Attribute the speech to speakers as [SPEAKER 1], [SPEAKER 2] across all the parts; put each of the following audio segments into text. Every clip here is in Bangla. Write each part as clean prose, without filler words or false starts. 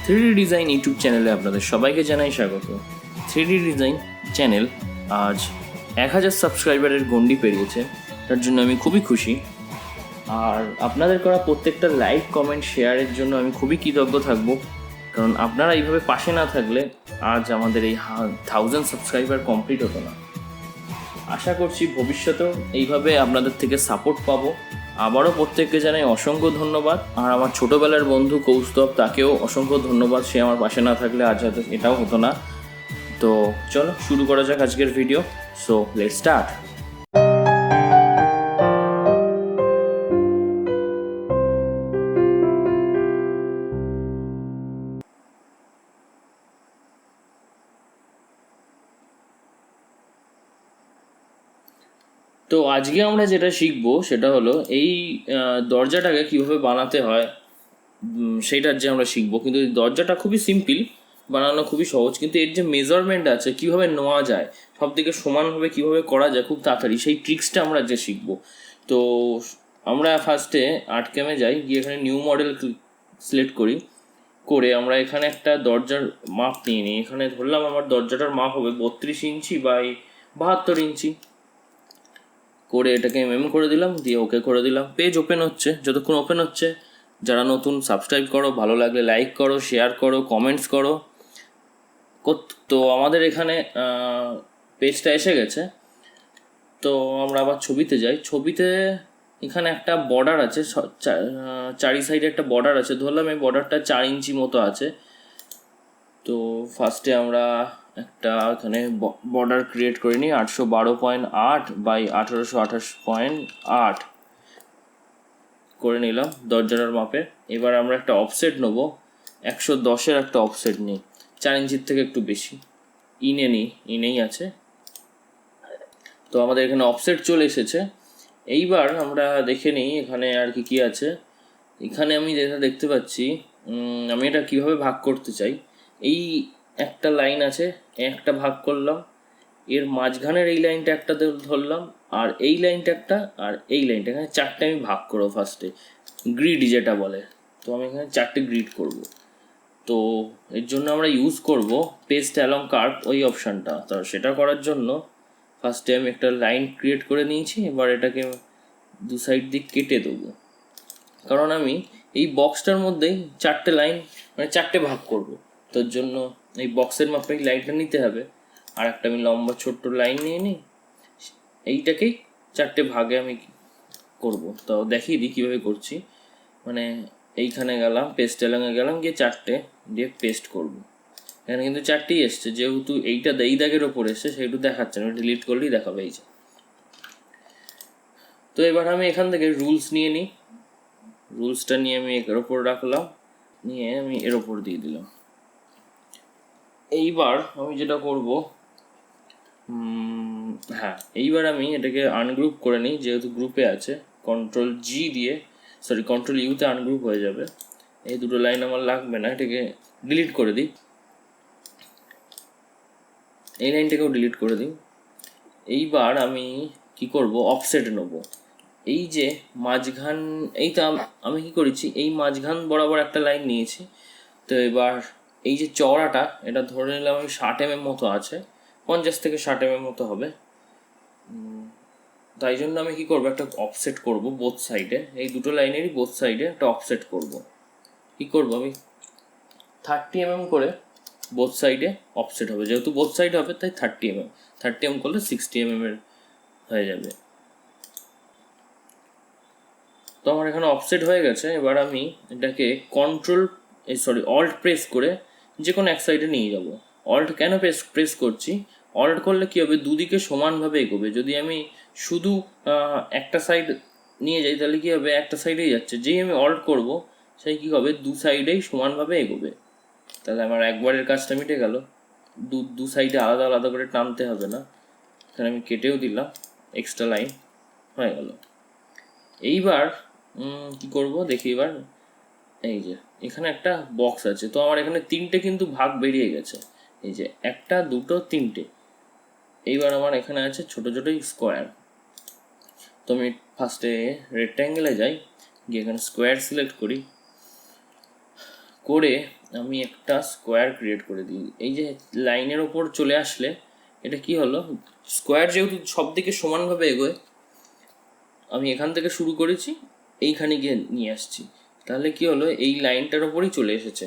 [SPEAKER 1] 3D ডিজাইন ইউটিউব চ্যানেলে আপনাদের সবাইকে জানাই স্বাগত। 3D ডিজাইন চ্যানেল আজ 1000 সাবস্ক্রাইবারের গণ্ডি পেরিয়েছে, তার জন্য আমি খুবই খুশি। আর আপনাদের করা প্রত্যেকটা লাইক, কমেন্ট, শেয়ারের জন্য আমি খুবই কৃতজ্ঞ থাকব, কারণ আপনারা এইভাবে পাশে না থাকলে আজ আমাদের এই 1000 সাবস্ক্রাইবার কমপ্লিট হতো না। আশা করছি ভবিষ্যতেও এইভাবে আপনাদের থেকে সাপোর্ট পাবো। আবারও প্রত্যেককে জানাই অসংখ্য ধন্যবাদ। আর আমার ছোটোবেলার বন্ধু কৌস্তব, তাকেও অসংখ্য ধন্যবাদ। সে আমার পাশে না থাকলে আজ হয়তো এটাও হতো না। তো চলো শুরু করা যাক আজকের ভিডিও। So let's start. তো আজকে আমরা যেটা শিখবো সেটা হলো এই দরজাটাকে কীভাবে বানাতে হয় সেইটার যে আমরা শিখবো। কিন্তু এই দরজাটা খুবই সিম্পল, বানানো খুবই সহজ, কিন্তু এর যে মেজারমেন্ট আছে, কীভাবে নেওয়া যায়, সব দিকে সমানভাবে কীভাবে করা যায় খুব তাড়াতাড়ি, সেই ট্রিক্সটা আমরা যে শিখবো। তো আমরা ফার্স্টে আর্টক্যামে যাই, গিয়ে এখানে নিউ মডেল সিলেক্ট করি, করে আমরা এখানে একটা দরজার মাপ নিয়ে নিই। এখানে ধরলাম আমার দরজাটার মাপ হবে 32 ইঞ্চি বাই 72 ইঞ্চি করে এটাকে করে দিলাম, দিয়ে ওকে করে দিলাম। পেজ ওপেন হচ্ছে। যতক্ষণ ওপেন হচ্ছে, যারা নতুন সাবস্ক্রাইব করো, ভালো লাগলে লাইক করো, শেয়ার করো, কমেন্টস করো। তো আমাদের এখানে পেজটা এসে গেছে। তো আমরা আবার ছবিতে যাই। ছবিতে এখানে একটা বর্ডার আছে, চারি সাইডে একটা বর্ডার আছে। ধরলাম এই বর্ডারটা 4 ইঞ্চি মতো আছে। তো ফার্স্টে আমরা একটা এখানে বর্ডার ক্রিয়েট করে নিই 812.8 বাই 1828.8 করে নিলাম দরজাটার মাপে। এবার আমরা একটা অফসেট নেব, 110-এর একটা অফসেট নিই, 4 ইঞ্চির থেকে একটু বেশি। ইনেই আছে। তো আমাদের এখানে অফসেট চলে এসেছে। এইবার আমরা দেখে নিই এখানে আর কি আছে। এখানে আমি যেটা দেখতে পাচ্ছি, আমি এটা কিভাবে ভাগ করতে চাই। এই একটা লাইন আছে, একটা ভাগ করলাম, এর মাঝখানের এই লাইনটা একটা ধরলাম, আর এই লাইনটা একটা, আর এই লাইনটা, এখানে 4টে আমি ভাগ করবো ফার্স্টে, গ্রিড যেটা বলে। তো আমি এখানে 4টে গ্রিড করব। তো এর জন্য আমরা ইউজ করব পেস্ট অ্যালং কার্ভ, ওই অপশানটা। তো সেটা করার জন্য ফার্স্টে আমি একটা লাইন ক্রিয়েট করে নিয়েছি। এবার এটাকে দু সাইড দিয়ে কেটে দেবো, কারণ আমি এই বক্সটার মধ্যেই 4টে লাইন, মানে 4টে ভাগ করব। তোর জন্য এই বক্সের মাপে লাইনটা নিতে হবে। আর একটা আমি লম্বা ছোট্ট লাইন নিয়ে নিই, এইটাকেই 4টে ভাগে আমি করব। তো দেখিয়ে দিই কীভাবে করছি। মানে এইখানে গেলাম, পেস্ট অ্যালংয়ে গেলাম, গিয়ে 4টে দিয়ে পেস্ট করব। এখানে কিন্তু 4টেই এসছে, যেহেতু এইটা এই দাগের ওপর এসছে সেহেতু দেখাচ্ছে না, ডিলিট করলেই দেখাবে এই যে। তো এবার আমি এখান থেকে রুলস নিয়ে নিই। রুলসটা নিয়ে আমি এর ওপর রাখলাম, নিয়ে আমি এর ওপর দিয়ে দিলাম। এইবার আমি যেটা করব, এইবার আমি এটাকে আনগ্রুপ করে নিই, যেহেতু গ্রুপে আছে। কন্ট্রোল ইউতে আনগ্রুপ হয়ে যাবে। এই দুটো লাইন আমার লাগবে না, এটাকে ডিলিট করে দিই। এই লাইনটাকেও ডিলিট করে দিই। এইবার আমি কি করব, অফসেট নেব। এই যে মাঝখান, এইটা আমি কি করেছি, এই মাঝখান বরাবর একটা লাইন নিয়েছি। তো এবার এই যে চওড়াটা, এটা ধরে নিলাম আমি 60 mm মতো আছে, 50 থেকে 60 mm মতো হবে। তাই জন্য আমি কি করব, একটা অফসেট করব বোথ সাইডে, এই দুটো লাইনেরই বোথ সাইডে একটা অফসেট করব। কি করব, আমি 30 mm করে বোথ সাইডে অফসেট হবে। যেহেতু বোথ সাইড হবে তাই 30 mm করলে 60 mm এর হয়ে যাবে। তো আমার এখানে অফসেট হয়ে গেছে। এবার আমি এটাকে অল্ট প্রেস করে যে কোনো এক সাইডে নিয়ে যাব। অল্ট কেন প্রেস করছি, অল্ট করলে কী হবে, দুদিকে সমানভাবে এগোবে। যদি আমি শুধু একটা সাইড নিয়ে যাই তাহলে কী হবে, একটা সাইডেই যাচ্ছে। যেই আমি অল্ট করব সেই কী হবে, দু সাইডেই সমানভাবে এগোবে। তাহলে আমার একবারের কাজটা মিটে গেল, দু সাইডে আলাদা আলাদা করে টানতে হবে না। এখানে আমি কেটেও দিলাম, এক্সট্রা লাইন হয়ে গেল। এইবার কি করব দেখি। এবার এই যে এখানে একটা বক্স আছে, তো আমার এখানে 3টে কিন্তু ভাগ বেরিয়ে গেছে। এই যে 1, 2, 3টে। এইবার আমার এখানে আছে ছোট ছোট স্কোয়ার। তো আমি ফার্স্টে রেক্ট্যাঙ্গেলে যাই, গিয়ে এখানে স্কোয়ার সিলেক্ট করি, করে আমি একটা স্কোয়ার ক্রিয়েট করে দিই। এই যে লাইনের ওপর চলে আসলে এটা কি হলো, স্কোয়ার যেহেতু সব দিকে সমানভাবে এগোয়, আমি এখান থেকে শুরু করেছি, এইখানে গিয়ে নিয়ে আসছি, তাহলে কি হলো, এই লাইনটার ওপরই চলে এসেছে।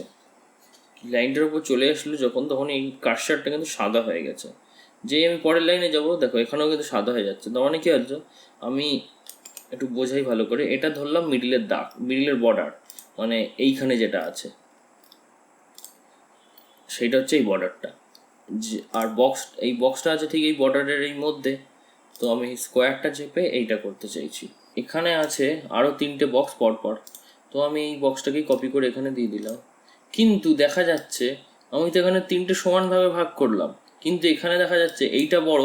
[SPEAKER 1] লাইনটার উপর চলে আসলো যখন, তখন এই কার্সারটা কিন্তু সাদা হয়ে গেছে। যেই আমি পরের লাইনে যাব, দেখো এখানেও কিন্তু সাদা হয়ে যাচ্ছে। তার মানে কি হচ্ছে, আমি একটু বোঝাই ভালো করে, এটা ধরলাম মিডিলের দাগ, মিডিলের বর্ডার, মানে এইখানে যেটা আছে সেইটা হচ্ছে এই বর্ডারটা। আর এই বক্সটা আছে ঠিক এই বর্ডারের এই মধ্যে। তো আমি স্কোয়ারটা চেপে এইটা করতে চাইছি। এখানে আছে আরও 3টে বক্স পরপর, তো আমি এই বক্সটাকেই কপি করে এখানে দিয়ে দিলাম। কিন্তু দেখা যাচ্ছে আমি তো এখানে 3টে সমানভাবে ভাগ করলাম, কিন্তু এখানে দেখা যাচ্ছে এইটা বড়,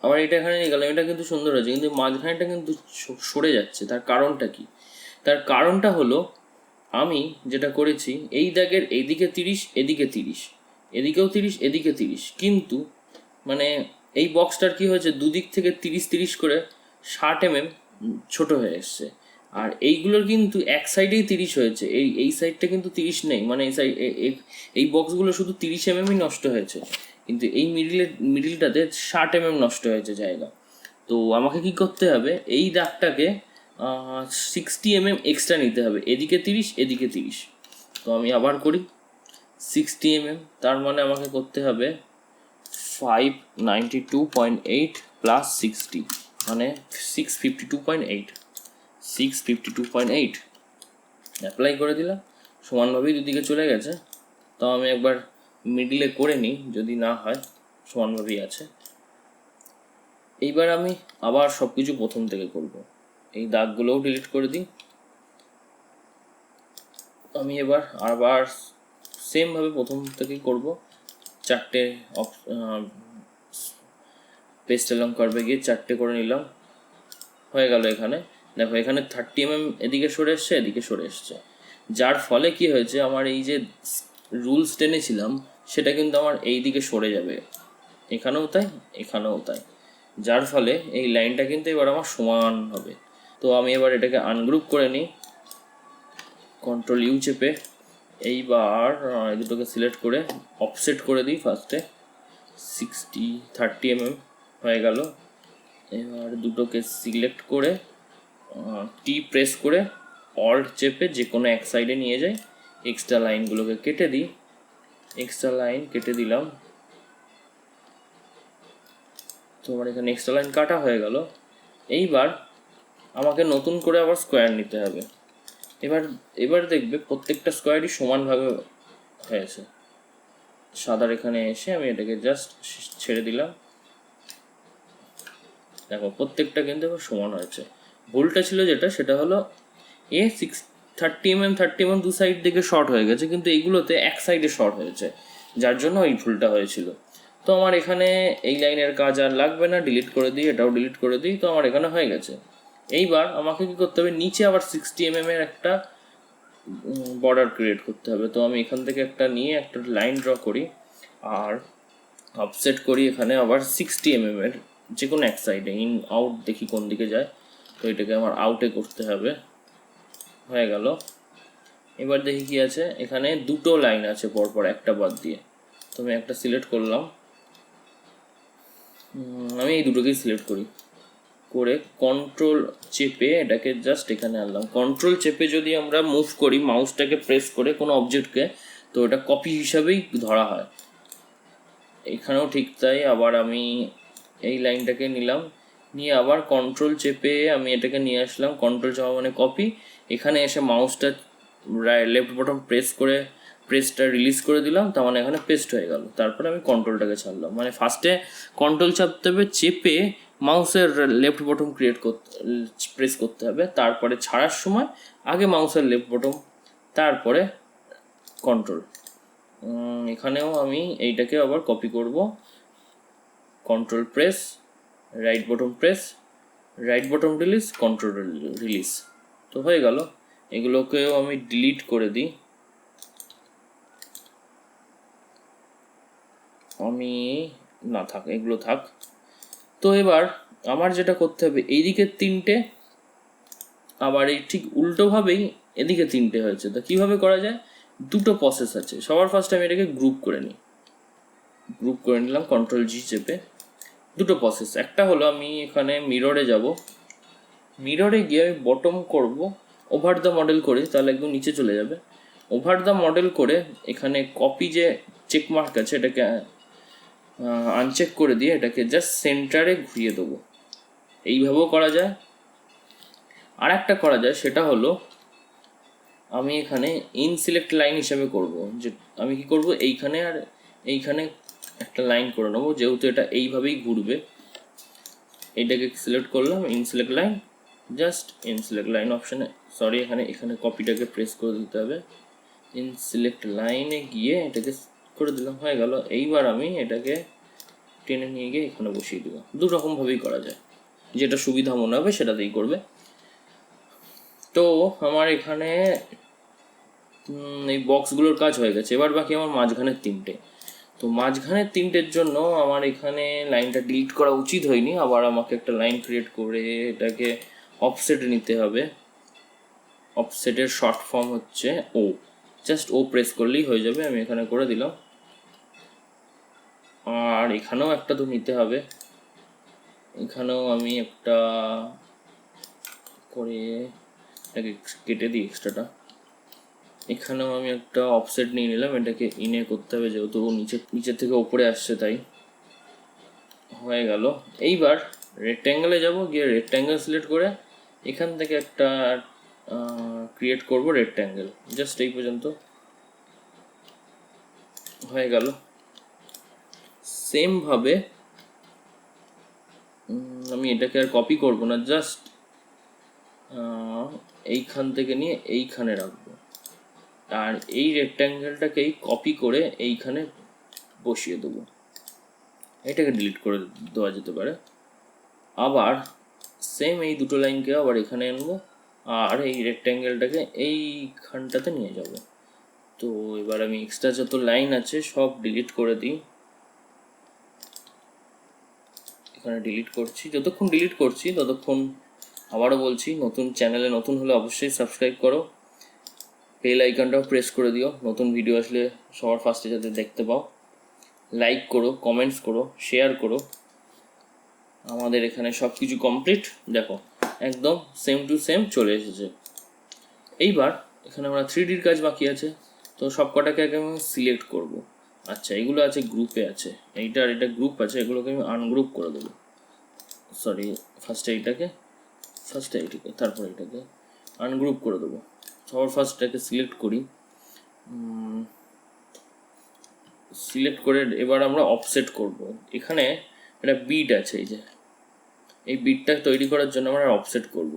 [SPEAKER 1] আবার এটা এখানে নিয়ে গেলাম, এটা কিন্তু সুন্দর হয়েছে, কিন্তু মাঝখানেটা কিন্তু সরে যাচ্ছে। তার কারণটা কি? তার কারণটা হলো, আমি যেটা করেছি, এই দাগের এইদিকে 30, এদিকে 30, এদিকেও 30, এদিকে 30, কিন্তু মানে এই বক্সটার কি হয়েছে, দুদিক থেকে 30-30 করে 60 mm ছোট হয়ে এসছে। আর এইগুলোর কিন্তু এক সাইডেই 30 হয়েছে, এই সাইডটা কিন্তু 30 নেই, মানে এই সাইড, এই বক্সগুলো শুধু 30 mm নষ্ট হয়েছে, কিন্তু এই মিডিলটাতে 60 mm নষ্ট হয়েছে জায়গা। তো আমাকে কি করতে হবে, এই দাগটাকে 60 mm এক্সট্রা নিতে হবে, এদিকে 30, এদিকে 30। তো আমি আবার করি 60 mm, তার মানে আমাকে করতে হবে 592.8 প্লাস 60, মানে 652.8, 652.8 অ্যাপ্লাই করে দিলাম। সমানভাবেই দুদিকে চলে গেছে। তো আমি একবার মিডিলে করে নিই, যদি না হয় সমানভাবেই আছে। এইবার আমি আবার সব কিছু প্রথম থেকে করব। এই দাগগুলোও ডিলিট করে দিই। আমি এবার আবার সেমভাবে প্রথম থেকেই করব। 4টে পেস্টেল রং কার্ভে গিয়ে 4টে করে নিলাম, হয়ে গেল। এখানে দেখো, এখানে 30 mm এদিকে সরে এসছে, এদিকে সরে এসছে, যার ফলে কি হয়েছে, আমার এই যে রুলস টেনেছিলাম সেটা কিন্তু আমার এই দিকে সরে যাবে, এখানেও তাই, এখানেও তাই, যার ফলে এই লাইনটা কিন্তু এবার আমার সমান হবে। তো আমি এবার এটাকে আনগ্রুপ করে নিই, Ctrl U চেপে। এইবার এই দুটোকে সিলেক্ট করে অফসেট করে দিই ফার্স্টে, 30 mm হয়ে গেল। এবার দুটোকে সিলেক্ট করে টি প্রেস করে অল্ট চেপে যে কোনো এক সাইডে নিয়ে যাই, এক্সট্রা লাইনগুলোকে কেটে দিই, এক্সট্রা লাইন কেটে দিলাম। তো আমার এখানে এক্সট্রা লাইন কাটা হয়ে গেল। এইবার আমাকে নতুন করে আবার স্কোয়ার নিতে হবে। এবার দেখবে প্রত্যেকটা স্কোয়ারই সমানভাবে হয়েছে। সাদার এখানে এসে আমি এটাকে জাস্ট ছেড়ে দিলাম, দেখো প্রত্যেকটা কিন্তু এবার সমান হয়েছে। ভুলটা ছিল যেটা, সেটা হলো 30 mm দু সাইড থেকে শর্ট হয়ে গেছে, কিন্তু এইগুলোতে এক সাইডে শর্ট হয়েছে, যার জন্য এই ভুলটা হয়েছিল। তো আমার এখানে এই লাইনের কাজ আর লাগবে না, ডিলিট করে দিই, এটাও ডিলিট করে দিই। তো আমার এখানে হয়ে গেছে। এইবার আমাকে কি করতে হবে, নিচে আবার 60 mm এর একটা বর্ডার ক্রিয়েট করতে হবে। তো আমি এখান থেকে একটা নিয়ে একটা লাইন ড্র করি আর অফসেট করি এখানে আবার 60 mm এর যে কোনো এক সাইডে, ইন আউট দেখি কোন দিকে যায়। তো এটাকে আমার আউটে করতে হবে, হয়ে গেল। এবার দেখি কি আছে, এখানে দুটো লাইন আছে পরপর একটা বাদ দিয়ে। তো আমি একটা সিলেক্ট করলাম, আমি এই দুটোকেই সিলেক্ট করি, করে কন্ট্রোল চেপে এটাকে জাস্ট এখানে আনলাম। কন্ট্রোল চেপে যদি আমরা মুভ করি মাউসটাকে প্রেস করে কোনো অবজেক্টকে, তো এটা কপি হিসাবেই ধরা হয়। এখানেও ঠিক তাই। আবার আমি এই লাইনটাকে নিলাম, নিয়ে আবার কন্ট্রোল চেপে আমি এটাকে নিয়ে আসলাম, কন্ট্রোল চাপা মানে কপি। এখানে এসে মাউসটা লেফট বটন প্রেস করে প্রেসটা রিলিজ করে দিলাম, তার মানে এখানে পেস্ট হয়ে গেল। তারপরে আমি কন্ট্রোলটাকে ছাড়লাম, মানে ফার্স্টে কন্ট্রোল চাপতে হবে, চেপে মাউসের লেফট বটন প্রেস করতে হবে, তারপরে ছাড়ার সময় আগে মাউসের লেফট বটন, তারপরে কন্ট্রোল। এখানেও আমি এইটাকে আবার কপি করব, control press, right button press, right button release, control release. তো হয়ে গেল। এগুলোকেও আমি ডিলিট করে দিই, আমি না থাক, এগুলো থাক। তো এবার আমার যেটা করতে হবে, এইদিকে 3টে, আবার এই ঠিক উল্টোভাবেই এদিকে 3টে হয়েছে। তো কীভাবে করা যায়, দুটো প্রসেস আছে। সবার ফার্স্ট আমি এটাকে গ্রুপ করে নিই, গ্রুপ করে নিলাম Ctrl+G চেপে। দুটো প্রসেস, একটা হলো আমি এখানে মিররে যাব, মিররে গিয়ে আমি বটম করব, ওভার দ্য মডেল করে, তাহলে একদম নিচে চলে যাবে। ওভার দ্য মডেল করে এখানে কপি যে চেক মার্ক আছে এটাকে আনচেক করে দিয়ে এটাকে জাস্ট সেন্টারে ঘুরিয়ে দেবো। এইভাবেও করা যায়। আর একটা করা যায়, সেটা হলো আমি এখানে ইন সিলেক্ট লাইন হিসাবে করব। যে আমি কি করব, এইখানে আর এইখানে একটা লাইন করে নেবো, যেহেতু এটা এইভাবেই ঘুরবে। এইটাকে সিলেক্ট করলাম, in select line, just in select line অপশানে, সরি এখানে এখানে কপিটাকে প্রেস করে দিতে হবে। ইন সিলেক্ট লাইনে গিয়ে এটাকে করে দিলাম, হয়ে গেল। এইবার আমি এটাকে টেনে নিয়ে গিয়ে এখানে বসিয়ে দেবো। দু রকমভাবেই করা যায়, যেটা সুবিধা মনে হবে সেটাতেই করবে। তো আমার এখানে এই বক্সগুলোর কাজ হয়ে গেছে। এবার বাকি আমার মাঝখানের তিনটে। তো মাঝখানের তিনটের জন্য আমার এখানে লাইনটা ডিলিট করা উচিত হয়নি, আবার আমাকে একটা লাইন ক্রিয়েট করে এটাকে অফসেট নিতে হবে। অফসেটের শর্ট ফর্ম হচ্ছে ও, জাস্ট ও প্রেস করলেই হয়ে যাবে। আমি এখানে করে দিলাম। আর এখানেও একটা তো নিতে হবে, এখানেও আমি একটা করে এটাকে কেটে দিই এক্সট্রাটা। এখানেও আমি একটা অফসেট নিয়ে নিলাম, এটাকে ইনে করতে হবে যেহেতু নিচের থেকে ওপরে আসছে, তাই হয়ে গেল। এইবার রেক্ট্যাঙ্গেলে যাব, গিয়ে রেক্ট্যাঙ্গেল সিলেক্ট করে এখান থেকে একটা ক্রিয়েট করব রেক্ট্যাঙ্গেল, জাস্ট এই পর্যন্ত হয়ে গেল। সেমভাবে আমি এটাকে আর কপি করব না, জাস্ট এইখান থেকে নিয়ে এইখানে রাখবো। আর এই রেক্ট্যাঙ্গেলটাকেই কপি করে এইখানে বসিয়ে দেবো। এটাকে ডিলিট করে দেওয়া যেতে পারে। আবার সেম এই দুটো লাইনকে আবার এখানে আনবো, আর এই রেক্ট্যাঙ্গেলটাকে এইখানটাতে নিয়ে যাব। তো এবার আমি এক্সট্রা যত লাইন আছে সব ডিলিট করে দিই। এখানে ডিলিট করছি, যতক্ষণ ডিলিট করছি ততক্ষণ আবারও বলছি, নতুন চ্যানেলে নতুন হলে অবশ্যই সাবস্ক্রাইব করো, বেল আইকনটাও প্রেস করে দিও, নতুন ভিডিও আসলে সবার ফার্স্টে যাতে দেখতে পাও। লাইক করো, কমেন্টস করো, শেয়ার করো। আমাদের এখানে সব কিছু কমপ্লিট, দেখো একদম সেম টু সেম চলে এসেছে। এইবার এখানে আমরা 3Dর কাজ বাকি আছে, তো সব কটাকে আগে আমি সিলেক্ট করব। আচ্ছা, এগুলো আছে গ্রুপে আছে, এইটা আর এটা গ্রুপ আছে, এগুলোকে আমি আনগ্রুপ করে দেবো। সরি, ফার্স্টে এইটাকে তারপর এটাকে আনগ্রুপ করে দেবো। সবার ফার্স্টটাকে সিলেক্ট করি, সিলেক্ট করে এবার আমরা অফসেট করব। এখানে একটা বিট আছে, এই বিটটা তৈরি করার জন্য আমরা অফসেট করব।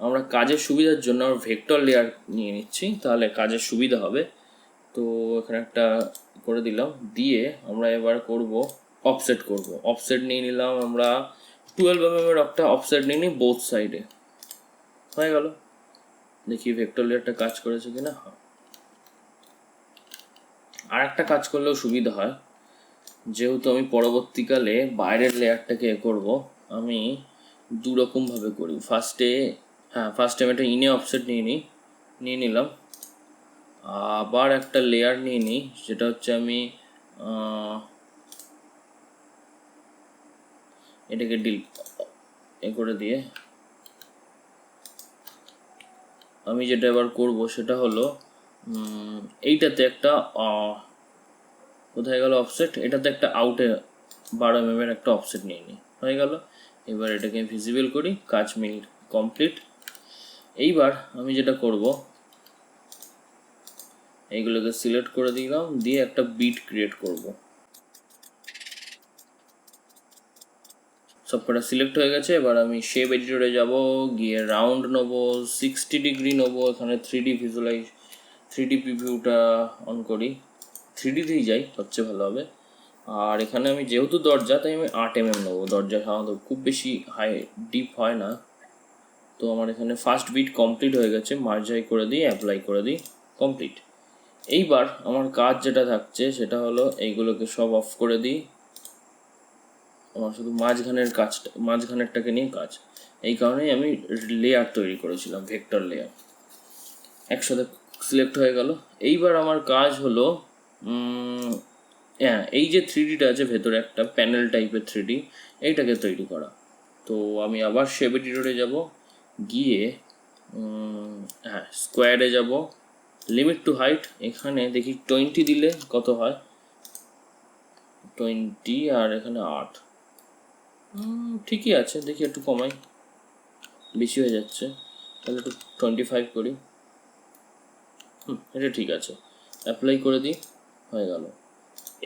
[SPEAKER 1] আমরা কাজের সুবিধার জন্য আমরা ভেক্টর লেয়ার নিয়ে নিচ্ছি, তাহলে কাজের সুবিধা হবে। তো এখানে একটা করে দিলাম, দিয়ে আমরা এবার করব অফসেট করব। অফসেট নিয়ে নিলাম আমরা 12 mm একটা অফসেট নিয়ে নিই বোথ সাইডে, হয়ে গেল। দেখি ভেক্টর লেয়ারটা কাজ করেছে কিনা। হ্যাঁ, আর একটা কাজ করলেও সুবিধা হয়, যেহেতু আমি পরবর্তীকালে বাইরের লেয়ারটাকে করব, আমি দু রকমভাবে করি। ফার্স্টে আমি একটা ইনে অফসেট নিয়ে নিলাম, আবার একটা লেয়ার নিয়ে নিই, সেটা হচ্ছে আমি এটাকে করে দিয়ে আমি যেটা এবার করব সেটা হলো এইটাতে একটা কোথায় গেল অফসেট, এটাতে একটা আউটে 12 mm একটা অফসেট নিয়ে নিই, হয়ে গেল। এবার এটাকে ভিজিবল করি, কাজ মিনিট কমপ্লিট। এইবার আমি যেটা করব, এইগুলোকে সিলেক্ট করে দিলাম, দিয়ে একটা বিট ক্রিয়েট করব। সবকটা সিলেক্ট হয়ে গেছে। এবার আমি শেপ এডিটরে যাব, গিয়ে রাউন্ড নেবো, 60 ডিগ্রি নেবো। এখানে 3D প্রিভিউটা অন করি, 3Dতেই যাই, সবচেয়ে ভালো হবে। আর এখানে আমি যেহেতু দরজা, তাই আমি 8 mm নেবো। দরজা সাধারণত খুব বেশি হাই ডিপ হয় না। তো আমার এখানে ফার্স্ট বিট কমপ্লিট হয়ে গেছে, মার্জাই করে দিই, অ্যাপ্লাই করে দিই, কমপ্লিট। এইবার আমার কাজ যেটা থাকছে সেটা হলো এইগুলোকে সব অফ করে দিই। আমার শুধু মাঝখানেরটাকে নিয়ে কাজ। এই কারণেই আমি লেয়ার তৈরি করেছিলাম, ভেক্টর লেয়ার। একসাথে সিলেক্ট হয়ে গেল। এইবার আমার কাজ হলো হ্যাঁ, এই যে 3Dটা আছে ভেতরে একটা প্যানেল টাইপের 3D, এইটাকে তৈরি করা। তো আমি আবার শেপ এডিটরে যাব, গিয়ে হ্যাঁ স্কোয়ারে যাব, লিমিট টু হাইট, এখানে দেখি 20 দিলে কত হয়, 20 আর এখানে 8, ঠিকই আছে। দেখি একটু কমাই, বেশি হয়ে যাচ্ছে, তাহলে একটু 25 করি। এটা ঠিক আছে, অ্যাপ্লাই করে দিই, হয়ে গেল।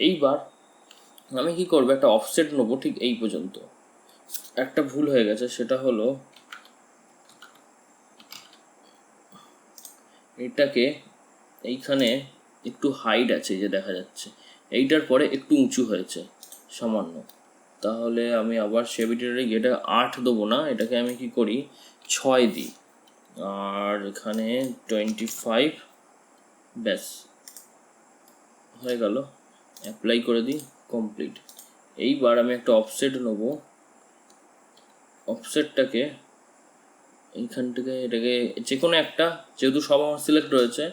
[SPEAKER 1] এইবার আমি কি করবো, একটা অফসেট নেবো ঠিক এই পর্যন্ত। একটা ভুল হয়ে গেছে, সেটা হলো এটাকে এইখানে একটু হাইট আছে যে দেখা যাচ্ছে, এইটার পরে একটু উঁচু হয়েছে সামান্য। তাহলে আমি আবার সেভিটারে গিয়ে এটা 8 দেবো না, এটাকে আমি কি করি 6 দিই, আর এখানে 25, ব্যাস হয়ে গেল। অ্যাপ্লাই করে দিই, কমপ্লিট। এইবার আমি একটা অফসেট নেবো, অফসেটটাকে এইখান থেকে এটাকে যে কোনো একটা, যেহেতু সব আমার সিলেক্ট রয়েছে,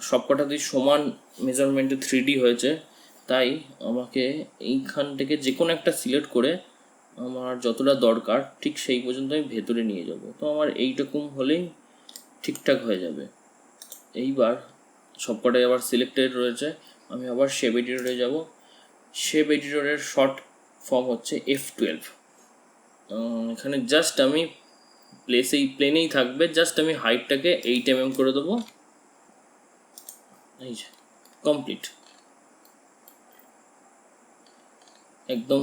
[SPEAKER 1] সব কটাতেই সমান মেজারমেন্টে 3D হয়েছে, তাই আমাকে এইখান থেকে যে কোনো একটা সিলেক্ট করে আমার যতটা দরকার ঠিক সেই পর্যন্ত আমি ভেতরে নিয়ে যাব। তো আমার এইরকম হলেই ঠিকঠাক হয়ে যাবে। এইবার সবকটাই আবার সিলেক্টেড রয়েছে, আমি আবার শেপ এডিটরে যাব। শেপ এডিটরের শর্ট ফর্ম হচ্ছে F12। এখানে জাস্ট আমি প্লেনেই থাকবে, জাস্ট আমি হাইটটাকে 8 mm করে দেবো, এই যে কমপ্লিট, একদম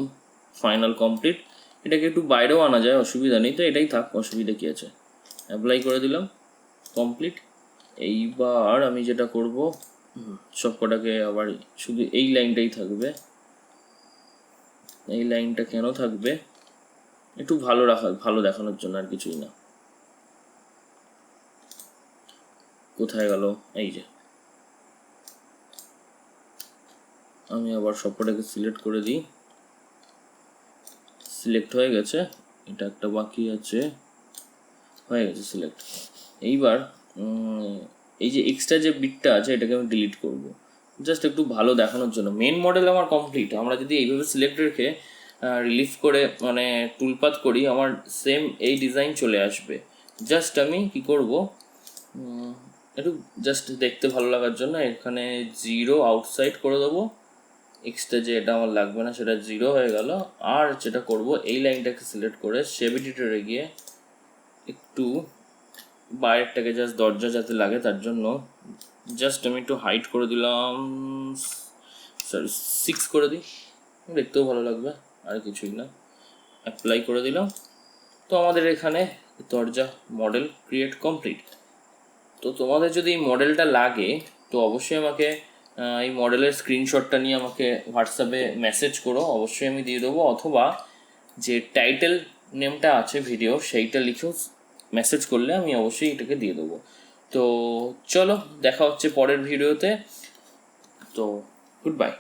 [SPEAKER 1] ফাইনাল কমপ্লিট। এটাকে একটু বাইরেও আনা যায়, অসুবিধা নেই, তো এটাই থাক, অসুবিধা কী আছে। অ্যাপ্লাই করে দিলাম, কমপ্লিট। এইবার আমি যেটা করব, সব কটাকে আবার শুধু এই লাইনটাই থাকবে। এই লাইনটা কেন থাকবে, একটু ভালো দেখানোর জন্য, আর কিছুই না। কোথায় গেল, এই যে আমি আবার সবকটাকে সিলেক্ট করে দিই, সিলেক্ট হয়ে গেছে, এটা একটা বাকি আছে, হয়ে গেছে সিলেক্ট। এইবার এই যে এক্সট্রা যে বিটটা আছে এটাকে আমি ডিলিট করব, জাস্ট একটু ভালো দেখানোর জন্য। মেন মডেল আমার কমপ্লিট, আমরা যদি এইভাবে সিলেক্ট রেখে রিলিজ করে মানে টুলপাত করি, আমার সেম এই ডিজাইন চলে আসবে। জাস্ট আমি কি করব, একটু জাস্ট দেখতে ভালো লাগার জন্য এখানে 0 আউটসাইড করে দেবো, এক্সট্রা যে এটা আমার লাগবে না সেটা 0 হয়ে গেল। আর যেটা করব, এই লাইনটাকে সিলেক্ট করে শেপ এডিটরে গিয়ে একটু বাইরেরটাকে জাস্ট দরজা যাতে লাগে তার জন্য জাস্ট আমি একটু হাইট করে দিলাম, সরি 6 করে দিই, দেখতেও ভালো লাগবে, আর কিছুই না। অ্যাপ্লাই করে দিলাম। তো আমাদের এখানে দরজা মডেল ক্রিয়েট কমপ্লিট। তো তোমাদের যদি এই মডেলটা লাগে তো অবশ্যই আমাকে এই মডেলের স্ক্রিনশটটা নিয়ে আমাকে হোয়াটসঅ্যাপে মেসেজ করো, অবশ্যই আমি দিয়ে দেবো, অথবা যে টাইটেল নেমটা আছে ভিডিও সেইটা লিখেও মেসেজ করলে আমি অবশ্যই এটাকে দিয়ে দেবো। তো চলো, দেখা হচ্ছে পরের ভিডিওতে, তো গুড বাই।